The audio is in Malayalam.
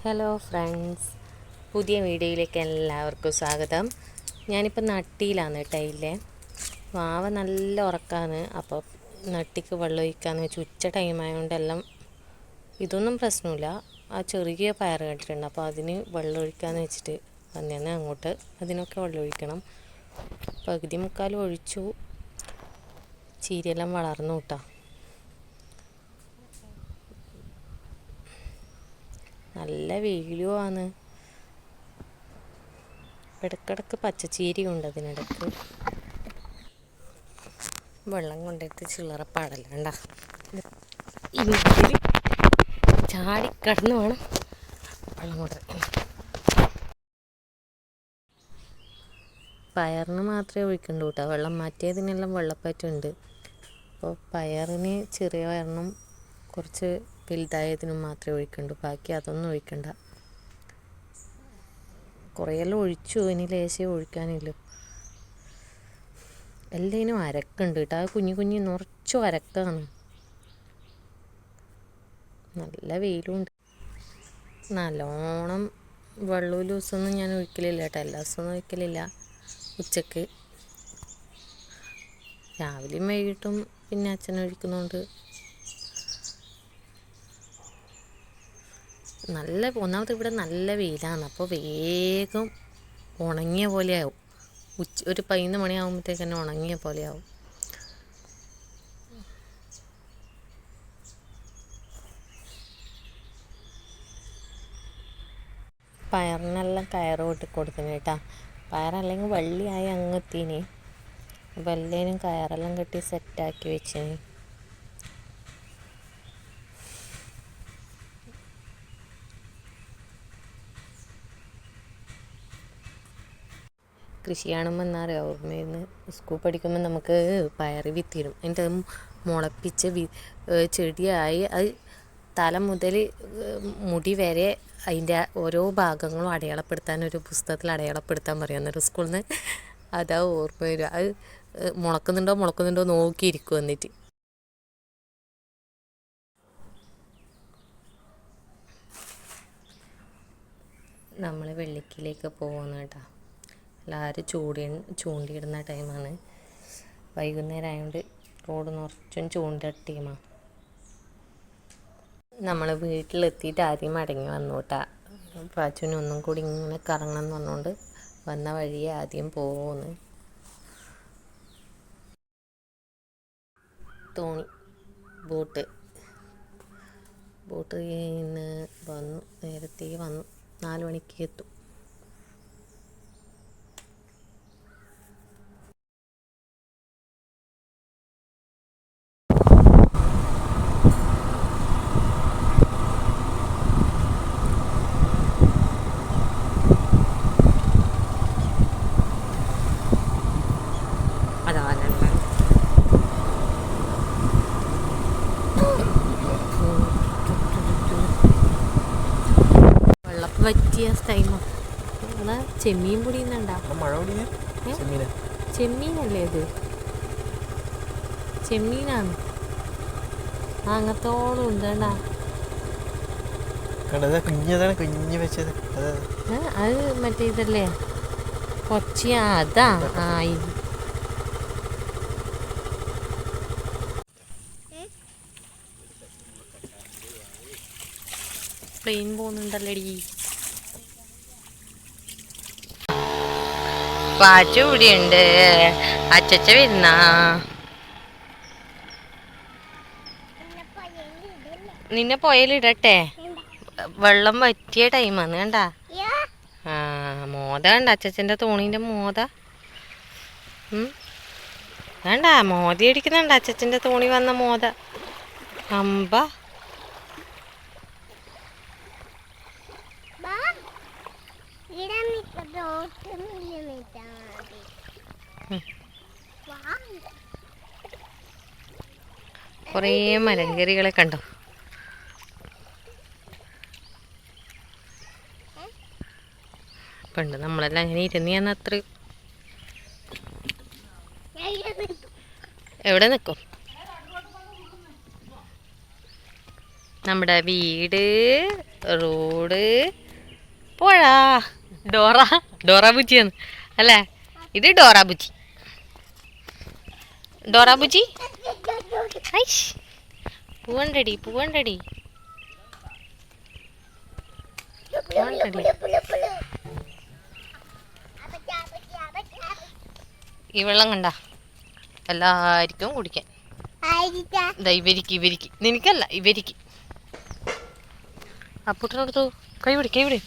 ഹലോ ഫ്രണ്ട്സ്, പുതിയ വീഡിയോയിലേക്ക് എല്ലാവർക്കും സ്വാഗതം. ഞാനിപ്പോൾ നട്ടിയിലാണ് ടൈലിലെ വാവ നല്ല ഉറക്കമാണ്. അപ്പോൾ നട്ടിക്ക് വെള്ളം ഒഴിക്കാമെന്ന് വെച്ച് ഉച്ച ടൈമായതുകൊണ്ട് എല്ലാം ഇതൊന്നും പ്രശ്നമില്ല. ആ ചെറിയ പയർ കണ്ടിട്ടുണ്ട്, അപ്പോൾ അതിന് വെള്ളം ഒഴിക്കാമെന്ന് വെച്ചിട്ട് വന്നേന്ന് അങ്ങോട്ട്. അതിനൊക്കെ വെള്ളം ഒഴിക്കണം. പകുതി മുക്കാലും ഒഴിച്ചു. ചീരയെല്ലാം വളർന്നു കേട്ടോ. നല്ല വെയിലുമാണ്. ഇടയ്ക്കിടയ്ക്ക് പച്ചച്ചീരിയുണ്ട്. അതിനിടയ്ക്ക് വെള്ളം കൊണ്ടിട്ട് ചില്ലറ പാടല്ല. ഈ വെയിൽ ചാടിക്കടന്ന് വേണം വെള്ളം കൊണ്ടുവരാൻ. പയറിന് മാത്രമേ ഒഴിക്കണ്ടൂ കേട്ടോ വെള്ളം. മാറ്റിയതിനെല്ലാം വെള്ളപ്പറ്റുണ്ട്. അപ്പോൾ പയറിന് ചെറിയ പയറിനും കുറച്ച് വലുതായതിനും മാത്രമേ ഒഴിക്കണ്ടൂ. ബാക്കി അതൊന്നും ഒഴിക്കണ്ട. കുറേയെല്ലാം ഒഴിച്ചു, ഇനി ലേശം ഒഴിക്കാനില്ല. എല്ലാത്തിനും അരക്കുണ്ട് കേട്ടോ. ആ കുഞ്ഞു കുഞ്ഞു നിറച്ചു അരക്കാണ്. നല്ല വെയിലുണ്ട്. നല്ലോണം വെള്ളവും ദിവസമൊന്നും ഞാൻ ഒഴിക്കലില്ല കേട്ടോ. എല്ലാ ദിവസമൊന്നും ഒഴിക്കലില്ല. ഉച്ചക്ക് രാവിലെയും വൈകിട്ടും പിന്നെ അച്ഛൻ ഒഴിക്കുന്നതുകൊണ്ട് ഒന്നാമത് ഇവിടെ നല്ല വെയിലാണ്. അപ്പോൾ വേഗം ഉണങ്ങിയ പോലെയാവും. ഒരു 11 മണിയാകുമ്പോഴത്തേക്ക് തന്നെ ഉണങ്ങിയ പോലെയാവും. പയറിനെല്ലാം കയറ് കൊട്ടി കൊടുത്തിന് കേട്ടോ. പയറല്ലെങ്കിൽ വള്ളിയായി അങ്ങെത്തിന്. അപ്പോൾ എല്ലാവരും കയറെല്ലാം കെട്ടി സെറ്റാക്കി വെച്ചിന്. കൃഷി കാണുമ്പോൾ എന്താ പറയുക ഓർമ്മയെന്ന്, സ്കൂൾ പഠിക്കുമ്പോൾ നമുക്ക് പയറ് വിത്തിരും. അതിൻ്റെ മുളപ്പിച്ച് ചെടിയായി അത് തല മുതൽ മുടി വരെ അതിൻ്റെ ഓരോ ഭാഗങ്ങളും അടയാളപ്പെടുത്താൻ ഒരു പുസ്തകത്തിൽ അടയാളപ്പെടുത്താൻ പറയുന്നൊരു സ്കൂളിൽ നിന്ന്. അതാ ഓർമ്മ വരിക. അത് മുളക്കുന്നുണ്ടോ നോക്കിയിരിക്കും. എന്നിട്ട് നമ്മൾ വെള്ളിക്കിലേക്ക് പോകുന്ന കേട്ടോ. എല്ലാവരും ചൂണ്ടിയിടുന്ന ടൈമാണ്. വൈകുന്നേരം ആയതുകൊണ്ട് റോഡ് നിറച്ചും ചൂണ്ട ടീമാണ്. നമ്മൾ വീട്ടിലെത്തിയിട്ട് ആദ്യം മടങ്ങി വന്നു കേട്ടാ. പ്രാച്ചുവിനൊന്നും കൂടി ഇങ്ങനെ കറങ്ങണം എന്ന് പറഞ്ഞുകൊണ്ട് വന്ന വഴിയെ ആദ്യം പോകുന്നു. തോണി ബോട്ട് ഇന്ന് വന്നു. നേരത്തെ വന്നു. 4 മണിക്ക് എത്തും. വെള്ളപ്പ് പറ്റിയ ടൈമാണ്. അതാ ചെമ്മീൻ പൊടിയുന്നുണ്ടാ. ചെമ്മീനല്ലേ ഇത്? ചെമ്മീനാണ്. അങ്ങത്തോളം ഉണ്ട് കേട്ടാ. അത് മറ്റേ ഇതല്ലേ കൊച്ചിയാ? അതാ. പ്ലെയിൻ പോകുന്നുണ്ടല്ലേടി. പാച്ചു ഇവിടെയുണ്ട്. അച്ചച്ച വരുന്ന നിന്നെ പുഴയിലിടട്ടെ. വെള്ളം വറ്റിയ ടൈമാണ് കണ്ടാ. മോത കണ്ട അച്ചച്ചൻ്റെ തോണീൻ്റെ മോത വേണ്ട. മോതി അടിക്കുന്നുണ്ട് അച്ചച്ചൻ്റെ തോണി വന്ന മോത. അമ്പ കുറേ മലങ്കറികളെ കണ്ടോ. പണ്ട് നമ്മളെല്ലാം അങ്ങനെ ഇരുന്ന് അത്ര എവിടെ നിൽക്കും. നമ്മുടെ വീട് റോഡ്, പുഴ. ഡോറ ബുജിയാണ് അല്ലേ? ഇത് ഡോറ ബുജി. ഐഷ്, പൂവണ്ടടി. ഈ വെള്ളം കണ്ട എല്ലാവർക്കും കുടിക്കാൻ. ഇവരിക്ക് നിനക്കല്ല, ഇവരിക്ക്. അപ്പൂട്ടനടുത്തു കൈ പിടി.